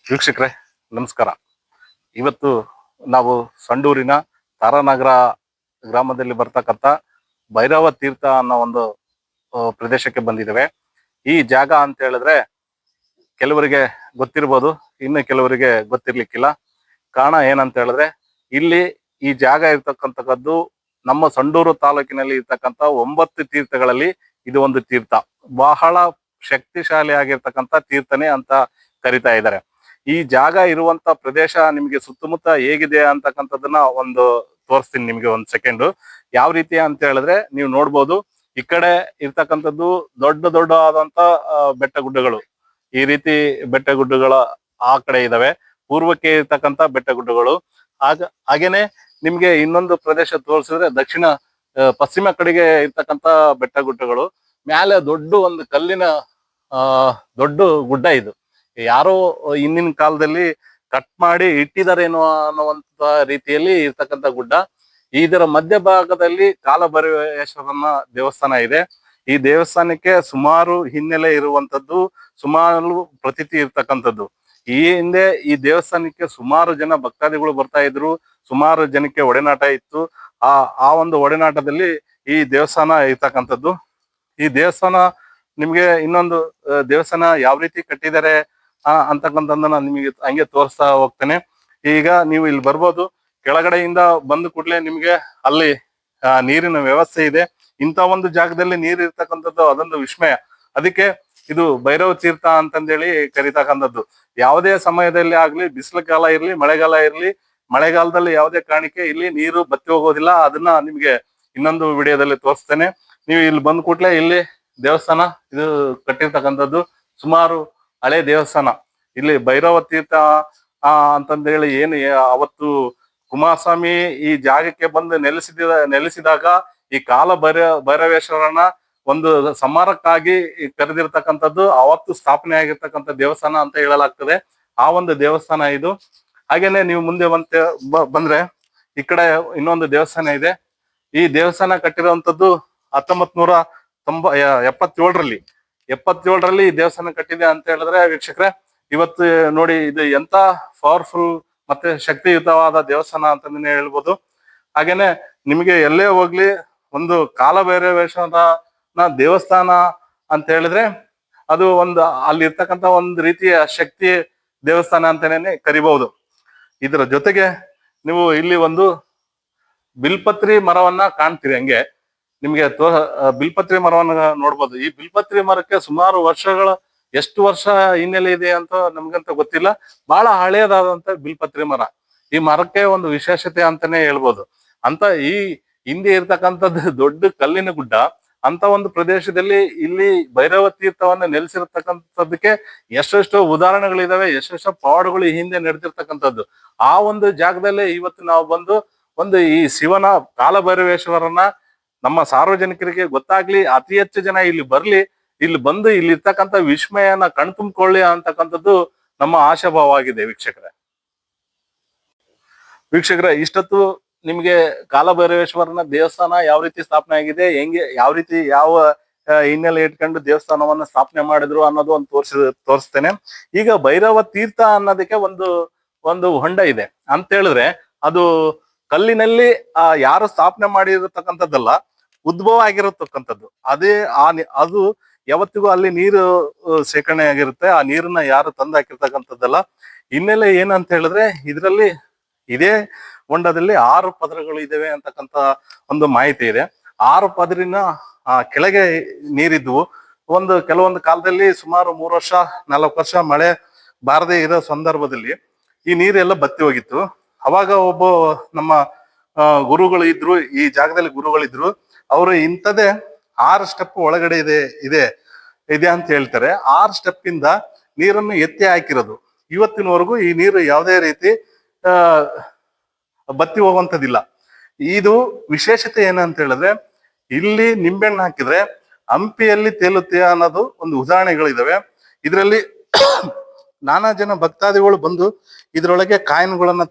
ವೀಕ್ಷಕರೇ ನಮಸ್ಕಾರ. ಇವತ್ತು ನಾವು ಸಂಡೂರಿನ ತಾರಾನಗರ ಗ್ರಾಮದಲ್ಲಿ ಬರ್ತಕ್ಕಂಥ ಭೈರವ ತೀರ್ಥ ಅನ್ನೋ ಒಂದು ಪ್ರದೇಶಕ್ಕೆ ಬಂದಿದ್ದೇವೆ. ಈ ಜಾಗ ಅಂತ ಹೇಳಿದ್ರೆ ಕೆಲವರಿಗೆ ಗೊತ್ತಿರ್ಬೋದು, ಇನ್ನು ಕೆಲವರಿಗೆ ಗೊತ್ತಿರ್ಲಿಕ್ಕಿಲ್ಲ. ಕಾರಣ ಏನಂತ ಹೇಳಿದ್ರೆ ಇಲ್ಲಿ ಈ ಜಾಗ ಇರ್ತಕ್ಕಂಥದ್ದು ನಮ್ಮ ಸಂಡೂರು ತಾಲೂಕಿನಲ್ಲಿ ಇರ್ತಕ್ಕಂಥ 9 ತೀರ್ಥಗಳಲ್ಲಿ ಇದು ಒಂದು ತೀರ್ಥ. ಬಹಳ ಶಕ್ತಿಶಾಲಿ ಆಗಿರ್ತಕ್ಕಂಥ ತೀರ್ಥನೇ ಅಂತ ಕರಿತಾ ಇದ್ದಾರೆ. ಈ ಜಾಗ ಇರುವಂತ ಪ್ರದೇಶ ನಿಮ್ಗೆ ಸುತ್ತಮುತ್ತ ಹೇಗಿದೆ ಅಂತಕ್ಕಂಥದ್ದನ್ನ ಒಂದು ತೋರಿಸ್ತೀನಿ ನಿಮ್ಗೆ ಒಂದ್ ಸೆಕೆಂಡ್. ಯಾವ ರೀತಿ ಅಂತ ಹೇಳಿದ್ರೆ ನೀವು ನೋಡ್ಬೋದು, ಈ ಕಡೆ ಇರ್ತಕ್ಕಂಥದ್ದು ದೊಡ್ಡ ಆದಂತ ಬೆಟ್ಟ ಗುಡ್ಡಗಳು. ಈ ರೀತಿ ಬೆಟ್ಟ ಗುಡ್ಡಗಳು ಆ ಕಡೆ ಇದಾವೆ, ಪೂರ್ವಕ್ಕೆ ಇರ್ತಕ್ಕಂಥ ಬೆಟ್ಟ ಗುಡ್ಡಗಳು. ಹಾಗೇನೆ ನಿಮ್ಗೆ ಇನ್ನೊಂದು ಪ್ರದೇಶ ತೋರಿಸಿದ್ರೆ ಪಶ್ಚಿಮ ಕಡೆಗೆ ಇರ್ತಕ್ಕಂಥ ಬೆಟ್ಟ ಗುಡ್ಡಗಳು. ಮ್ಯಾಲೆ ದೊಡ್ಡ ಒಂದು ಕಲ್ಲಿನ ದೊಡ್ಡ ಗುಡ್ಡ ಇದು. ಯಾರೋ ಹಿಂದಿನ ಕಾಲದಲ್ಲಿ ಕಟ್ ಮಾಡಿ ಇಟ್ಟಿದಾರೇನೋ ಅನ್ನುವಂತ ರೀತಿಯಲ್ಲಿ ಇರ್ತಕ್ಕಂಥ ಗುಡ್ಡ. ಇದರ ಮಧ್ಯಭಾಗದಲ್ಲಿ ಕಾಲಭೈರವೇಶ್ವರನ ದೇವಸ್ಥಾನ ಇದೆ. ಈ ದೇವಸ್ಥಾನಕ್ಕೆ ಸುಮಾರು ಹಿನ್ನೆಲೆ ಇರುವಂತದ್ದು, ಸುಮಾರು ಪ್ರತೀತಿ ಇರ್ತಕ್ಕಂಥದ್ದು. ಈ ಹಿಂದೆ ಈ ದೇವಸ್ಥಾನಕ್ಕೆ ಸುಮಾರು ಜನ ಭಕ್ತಾದಿಗಳು ಬರ್ತಾ ಇದ್ರು, ಸುಮಾರು ಜನಕ್ಕೆ ಒಡನಾಟ ಇತ್ತು. ಆ ಒಂದು ಒಡನಾಟದಲ್ಲಿ ಈ ದೇವಸ್ಥಾನ ಇರ್ತಕ್ಕಂಥದ್ದು. ಈ ದೇವಸ್ಥಾನ ನಿಮ್ಗೆ ಇನ್ನೊಂದು ದೇವಸ್ಥಾನ ಯಾವ ರೀತಿ ಕಟ್ಟಿದ್ದಾರೆ ಅಂತಕ್ಕಂಥದ್ದನ್ನ ನಿಮಗೆ ಹಂಗೆ ತೋರಿಸ್ತಾ ಹೋಗ್ತೇನೆ. ಈಗ ನೀವು ಇಲ್ಲಿ ಬರ್ಬೋದು, ಕೆಳಗಡೆಯಿಂದ ಬಂದ ಕೂಡಲೇ ನಿಮ್ಗೆ ಅಲ್ಲಿ ನೀರಿನ ವ್ಯವಸ್ಥೆ ಇದೆ. ಇಂಥ ಒಂದು ಜಾಗದಲ್ಲಿ ನೀರು ಇರ್ತಕ್ಕಂಥದ್ದು ಅದೊಂದು ವಿಸ್ಮಯ. ಅದಕ್ಕೆ ಇದು ಭೈರವ ತೀರ್ಥ ಅಂತಂದೇಳಿ ಕರೀತಕ್ಕಂಥದ್ದು. ಯಾವುದೇ ಸಮಯದಲ್ಲಿ ಆಗ್ಲಿ, ಬಿಸಿಲು ಕಾಲ ಇರ್ಲಿ, ಮಳೆಗಾಲ ಇರ್ಲಿ, ಮಳೆಗಾಲದಲ್ಲಿ ಯಾವುದೇ ಕಾರಣಕ್ಕೆ ಇಲ್ಲಿ ನೀರು ಬತ್ತಿ ಹೋಗೋದಿಲ್ಲ. ಅದನ್ನ ನಿಮ್ಗೆ ಇನ್ನೊಂದು ವಿಡಿಯೋದಲ್ಲಿ ತೋರಿಸ್ತೇನೆ. ನೀವು ಇಲ್ಲಿ ಬಂದ ಕೂಡಲೇ ಇಲ್ಲಿ ದೇವಸ್ಥಾನ ಇದು ಕಟ್ಟಿರ್ತಕ್ಕಂಥದ್ದು ಸುಮಾರು ಹಳೆ ದೇವಸ್ಥಾನ. ಇಲ್ಲಿ ಭೈರವ ತೀರ್ಥ ಅಂತಂದೇಳಿ ಏನು ಅವತ್ತು ಕುಮಾರಸ್ವಾಮಿ ಈ ಜಾಗಕ್ಕೆ ಬಂದು ನೆಲೆಸಿದಾಗ ಈ ಭೈರವೇಶ್ವರನ ಒಂದು ಸಮಾರಕ್ಕಾಗಿ ಕರೆದಿರ್ತಕ್ಕಂಥದ್ದು ಅವತ್ತು ಸ್ಥಾಪನೆ ಆಗಿರ್ತಕ್ಕಂಥ ದೇವಸ್ಥಾನ ಅಂತ ಹೇಳಲಾಗ್ತದೆ. ಆ ಒಂದು ದೇವಸ್ಥಾನ ಇದು. ಹಾಗೇನೆ ನೀವು ಮುಂದೆ ಬಂದ್ರೆ ಈ ಕಡೆ ಇನ್ನೊಂದು ದೇವಸ್ಥಾನ ಇದೆ. ಈ ದೇವಸ್ಥಾನ ಕಟ್ಟಿರುವಂತದ್ದು 1977ರಲ್ಲಿ ಈ ದೇವಸ್ಥಾನ ಕಟ್ಟಿದೆ ಅಂತ ಹೇಳಿದ್ರೆ ವೀಕ್ಷಕರೇ, ಇವತ್ತು ನೋಡಿ ಇದು ಎಂತ ಪವರ್ಫುಲ್ ಮತ್ತೆ ಶಕ್ತಿಯುತವಾದ ದೇವಸ್ಥಾನ ಅಂತಂದೇ ಹೇಳ್ಬೋದು. ಹಾಗೇನೆ ನಿಮಗೆ ಎಲ್ಲೇ ಹೋಗ್ಲಿ ಒಂದು ಕಾಲಭೈರವೇಶ್ವರನ ದೇವಸ್ಥಾನ ಅಂತ ಹೇಳಿದ್ರೆ ಅದು ಒಂದು ಅಲ್ಲಿ ಇರ್ತಕ್ಕಂಥ ಒಂದು ರೀತಿಯ ಶಕ್ತಿ ದೇವಸ್ಥಾನ ಅಂತಾನೆ ಕರಿಬಹುದು. ಇದರ ಜೊತೆಗೆ ನೀವು ಇಲ್ಲಿ ಒಂದು ಬಿಲ್ಪತ್ರಿ ಮರವನ್ನ ಕಾಣ್ತೀರಿ. ಹಂಗೆ ನಿಮ್ಗೆ ಬಿಲ್ಪತ್ರಿ ಮರವನ್ನ ನೋಡ್ಬೋದು. ಈ ಬಿಲ್ಪತ್ರಿ ಮರಕ್ಕೆ ಸುಮಾರು ಎಷ್ಟು ವರ್ಷ ಹಿನ್ನೆಲೆ ಇದೆ ಅಂತ ನಮ್ಗಂತ ಗೊತ್ತಿಲ್ಲ. ಬಹಳ ಹಳೆಯದಾದಂತ ಬಿಲ್ಪತ್ರಿ ಮರ. ಈ ಮರಕ್ಕೆ ಒಂದು ವಿಶೇಷತೆ ಅಂತಾನೆ ಹೇಳ್ಬೋದು. ಅಂತ ಈ ಹಿಂದೆ ಇರ್ತಕ್ಕಂಥದ್ದು ದೊಡ್ಡ ಕಲ್ಲಿನ ಗುಡ್ಡ. ಅಂತ ಒಂದು ಪ್ರದೇಶದಲ್ಲಿ ಇಲ್ಲಿ ಭೈರವ ತೀರ್ಥವನ್ನ ನೆಲೆಸಿರ್ತಕ್ಕಂಥದ್ದಕ್ಕೆ ಎಷ್ಟೆಷ್ಟೋ ಉದಾಹರಣೆಗಳಿದಾವೆ, ಎಷ್ಟೆಷ್ಟೋ ಪವಾಡಗಳು ಈ ಹಿಂದೆ ನಡೆದಿರ್ತಕ್ಕಂಥದ್ದು. ಆ ಒಂದು ಜಾಗದಲ್ಲೇ ಇವತ್ತು ನಾವು ಬಂದು ಒಂದು ಈ ಶಿವನ ಕಾಲಭೈರವೇಶ್ವರನ ನಮ್ಮ ಸಾರ್ವಜನಿಕರಿಗೆ ಗೊತ್ತಾಗ್ಲಿ, ಅತಿ ಹೆಚ್ಚು ಜನ ಇಲ್ಲಿ ಬರ್ಲಿ, ಇಲ್ಲಿ ಬಂದು ಇಲ್ಲಿ ಇರ್ತಕ್ಕಂಥ ವಿಸ್ಮಯನ ಕಣ್ತುಂಬಿಕೊಳ್ಳಿ ಅಂತಕ್ಕಂಥದ್ದು ನಮ್ಮ ಆಶಾಭಾವವಾಗಿದೆ. ವೀಕ್ಷಕರೇ ಇಷ್ಟೊತ್ತು ನಿಮ್ಗೆ ಕಾಲಭೈರವೇಶ್ವರನ ದೇವಸ್ಥಾನ ಯಾವ ರೀತಿ ಸ್ಥಾಪನೆ ಆಗಿದೆ, ಯಾವ ರೀತಿ ಯಾವ ಹಿನ್ನೆಲೆ ಇಟ್ಕೊಂಡು ದೇವಸ್ಥಾನವನ್ನ ಸ್ಥಾಪನೆ ಮಾಡಿದ್ರು ಅನ್ನೋದು ಒಂದು ತೋರಿಸ್ತೇನೆ. ಈಗ ಭೈರವ ತೀರ್ಥ ಅನ್ನೋದಕ್ಕೆ ಒಂದು ಹೊಂಡ ಇದೆ ಅಂತ ಹೇಳಿದ್ರೆ ಅದು ಕಲ್ಲಿನಲ್ಲಿ ಯಾರು ಸ್ಥಾಪನೆ ಮಾಡಿರತಕ್ಕಂಥದ್ದಲ್ಲ, ಉದ್ಭವ ಆಗಿರತಕ್ಕಂಥದ್ದು. ಅದು ಯಾವತ್ತಿಗೂ ಅಲ್ಲಿ ನೀರು ಶೇಖರಣೆ ಆಗಿರುತ್ತೆ. ಆ ನೀರನ್ನ ಯಾರು ತಂದು ಹಾಕಿರ್ತಕ್ಕಂಥದ್ದಲ್ಲ. ಹಿನ್ನೆಲೆ ಏನಂತ ಹೇಳಿದ್ರೆ ಇದರಲ್ಲಿ ಇದೇ ಹೊಂಡದಲ್ಲಿ 6 ಪದರಗಳು ಇದಾವೆ ಅಂತಕ್ಕಂಥ ಒಂದು ಮಾಹಿತಿ ಇದೆ. 6 ಪದರಿನ ಕೆಳಗೆ ನೀರಿದ್ವು. ಕೆಲವೊಂದು ಕಾಲದಲ್ಲಿ ಸುಮಾರು 3 ವರ್ಷ 4 ವರ್ಷ ಮಳೆ ಬಾರದೆ ಇರೋ ಸಂದರ್ಭದಲ್ಲಿ ಈ ನೀರೆಲ್ಲ ಬತ್ತಿ ಹೋಗಿತ್ತು. ಅವಾಗ ಒಬ್ಬ ನಮ್ಮ ಗುರುಗಳು ಇದ್ರು, ಈ ಜಾಗದಲ್ಲಿ ಗುರುಗಳಿದ್ರು. ಅವರು ಇಂಥದೇ 6 ಸ್ಟೆಪ್ ಒಳಗಡೆ ಇದೆ ಇದೆ ಅಂತ ಹೇಳ್ತಾರೆ. 6 ಸ್ಟೆಪ್ ಇಂದ ನೀರನ್ನು ಎತ್ತಿ ಹಾಕಿರೋದು. ಇವತ್ತಿನವರೆಗೂ ಈ ನೀರು ಯಾವುದೇ ರೀತಿ ಆ ಬತ್ತಿ ಹೋಗುವಂಥದ್ದಿಲ್ಲ. ಇದು ವಿಶೇಷತೆ ಏನಂತ ಹೇಳಿದ್ರೆ, ಇಲ್ಲಿ ನಿಂಬೆಹಣ್ಣು ಹಾಕಿದ್ರೆ ಹಂಪಿಯಲ್ಲಿ ತೇಲುತ್ತೆ ಅನ್ನೋದು ಒಂದು ಉದಾಹರಣೆಗಳಿದಾವೆ. ಇದರಲ್ಲಿ ನಾನಾ ಜನ ಭಕ್ತಾದಿಗಳು ಬಂದು ಇದ್ರೊಳಗೆ ಕಾಯಿನ್ಗಳನ್ನ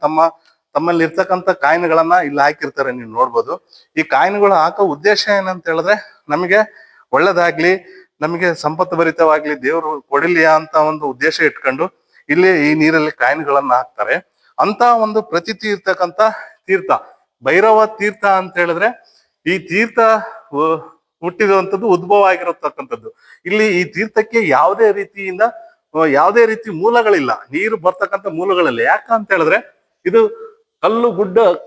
ತಮ್ಮಲ್ಲಿ ಇರ್ತಕ್ಕಂಥ ಕಾಯಿನ್ಗಳನ್ನ ಇಲ್ಲಿ ಹಾಕಿರ್ತಾರೆ, ನೀವು ನೋಡ್ಬೋದು. ಈ ಕಾಯಿನ್ಗಳು ಹಾಕೋ ಉದ್ದೇಶ ಏನಂತ ಹೇಳಿದ್ರೆ, ನಮಗೆ ಒಳ್ಳೇದಾಗ್ಲಿ, ನಮಗೆ ಸಂಪತ್ತು ಭರಿತವಾಗ್ಲಿ, ದೇವರು ಕೊಡಲಿ ಅಂತ ಒಂದು ಉದ್ದೇಶ ಇಟ್ಕೊಂಡು ಇಲ್ಲಿ ಈ ನೀರಲ್ಲಿ ಕಾಯಿನ್ಗಳನ್ನ ಹಾಕ್ತಾರೆ. ಅಂತ ಒಂದು ಪ್ರತೀತಿ ಇರ್ತಕ್ಕಂಥ ತೀರ್ಥ ಭೈರವ ತೀರ್ಥ ಅಂತ ಹೇಳಿದ್ರೆ, ಈ ತೀರ್ಥ ಹುಟ್ಟಿರುವಂಥದ್ದು, ಉದ್ಭವ ಆಗಿರತಕ್ಕಂಥದ್ದು. ಇಲ್ಲಿ ಈ ತೀರ್ಥಕ್ಕೆ ಯಾವುದೇ ರೀತಿ ಮೂಲಗಳಿಲ್ಲ, ನೀರು ಬರ್ತಕ್ಕಂಥ ಮೂಲಗಳಿಲ್ಲ. ಯಾಕಂತ ಹೇಳಿದ್ರೆ, ಇದು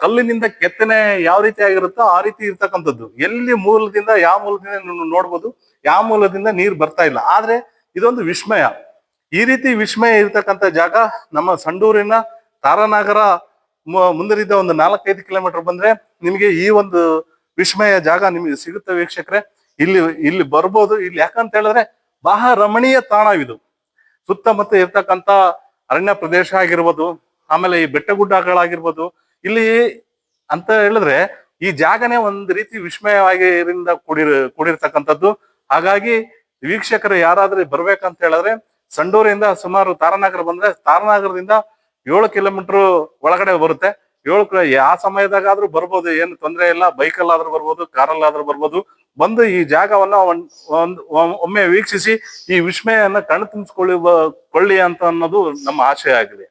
ಕಲ್ಲಿನಿಂದ ಕೆತ್ತನೆ ಯಾವ ರೀತಿ ಆಗಿರುತ್ತೋ ಆ ರೀತಿ ಇರ್ತಕ್ಕಂಥದ್ದು. ಎಲ್ಲಿ ಮೂಲದಿಂದ, ಯಾವ ಮೂಲದಿಂದ ನೋಡ್ಬೋದು, ಯಾವ ಮೂಲದಿಂದ ನೀರು ಬರ್ತಾ ಇಲ್ಲ. ಆದ್ರೆ ಇದೊಂದು ವಿಸ್ಮಯ. ಈ ರೀತಿ ವಿಸ್ಮಯ ಇರ್ತಕ್ಕಂಥ ಜಾಗ ನಮ್ಮ ಸಂಡೂರಿನ ತಾರಾನಗರ ಮುಂದಿರಿದ ಒಂದು 4-5 ಕಿಲೋಮೀಟರ್ ಬಂದ್ರೆ ನಿಮಗೆ ಈ ಒಂದು ವಿಸ್ಮಯ ಜಾಗ ನಿಮಗೆ ಸಿಗುತ್ತೆ ವೀಕ್ಷಕರೇ. ಇಲ್ಲಿ ಬರ್ಬೋದು. ಇಲ್ಲಿ ಯಾಕಂತ ಹೇಳಿದ್ರೆ ಬಹಳ ರಮಣೀಯ ತಾಣವಿದು. ಸುತ್ತಮುತ್ತ ಇರ್ತಕ್ಕಂಥ ಅರಣ್ಯ ಪ್ರದೇಶ ಆಗಿರ್ಬೋದು, ಆಮೇಲೆ ಈ ಬೆಟ್ಟಗುಡ್ಡಗಳಾಗಿರ್ಬೋದು. ಇಲ್ಲಿ ಅಂತ ಹೇಳಿದ್ರೆ ಈ ಜಾಗನೇ ಒಂದು ರೀತಿ ವಿಸ್ಮಯವಾಗಿರಿಂದ ಕೂಡಿರ್ತಕ್ಕಂಥದ್ದು. ಹಾಗಾಗಿ ವೀಕ್ಷಕರು ಯಾರಾದ್ರೂ ಬರ್ಬೇಕಂತ ಹೇಳಿದ್ರೆ, ಸಂಡೂರಿಂದ ಸುಮಾರು ತಾರಾನಗರ ಬಂದ್ರೆ, ತಾರಾನಗರದಿಂದ 7 ಕಿಲೋಮೀಟರ್ ಒಳಗಡೆ ಬರುತ್ತೆ. ಆ ಸಮಯದಾಗಾದ್ರೂ ಬರ್ಬೋದು, ಏನು ತೊಂದರೆ ಇಲ್ಲ. ಬೈಕಲ್ಲಾದ್ರೂ ಬರ್ಬೋದು, ಕಾರಲ್ಲಾದ್ರೂ ಬರ್ಬೋದು. ಬಂದು ಈ ಜಾಗವನ್ನ ಒಮ್ಮೆ ವೀಕ್ಷಿಸಿ ಈ ವಿಸ್ಮಯನ್ನ ಕಣ್ಣು ತುಂಬಿಸ್ಕೊಳ್ಳಿ ಅಂತ ಅನ್ನೋದು ನಮ್ಮ ಆಶಯ ಆಗಿದೆ.